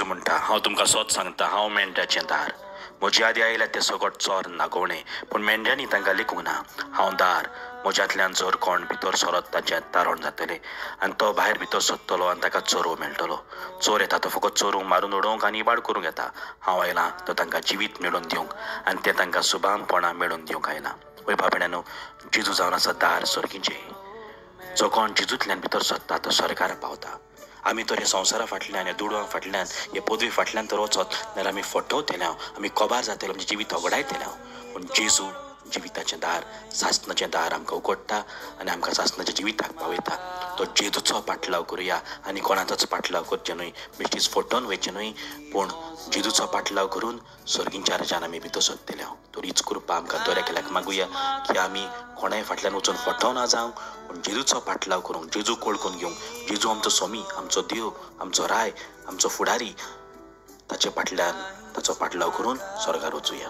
जेजू म्हणटा, हांव तुमकां सोत सांगता, हांव मेंढ्याचें दार. म्हजे आदी आयल्या ते सगळो चोर नागोवणे, पूण मेंढ्यांनी तांकां लिखूंक ना. हांव दार, म्हज्यांतल्यान जर कोण भितर सरत ताचें तारण जातलें आनी तो भायर भितर सोदतलो आनी ताका चोरूं मेळटलो. चोर येता तो फकत चोरूंक, मारून उडोवंक आनी इबाड करूंक येता. हांव आयलां तो तांकां जिवीत मेळोवन दिवंक आनी तें तांकां सुभानपणां मेळोवन दिवंक आयलां. वय भावण्यांनो, जेजू जावन आसा दार सर्गीचें. जो कोण जेजूंतल्यान भितर सोदता तो स्वर्गार पावता. आमी तर हे संवसारा फाटल्यान, हे दुडवां फाटल्यान, हे पदवी फाटल्यान तर वचत जाल्यार आमी फटवतले, आमी कोबार जातले, आमचें जिवीत वगडायतले. पूण जेजू जिविताचें दार, सासणाचें दार आमकां उगडटा आनी आमकां सासणाच्या जिविताक पावयता. तो जेजूचो पाटलाव करुया आनी कोणाचोच पाटलाव करचें न्हय, बेश्टीच फटोवन वयचें न्हय, पूण जेजूचो पाटलाव करून सर्गींच्या राज्यान आमी भितर सरतले. तर हीच कृपा आमकां दरेक एकल्याक मागुया की आमी कोणाय फाटल्यान वचून फटोव ना जावं, पूण जेजूचो पाटलाव करूंक, जेजूक वळखून घेवंक. जेजू आमचो स्वामी, आमचो देव, आमचो राय, आमचो फुडारी. ताचे फाटल्यान ताचो पाटलाव करून स्वर्गार वचुया.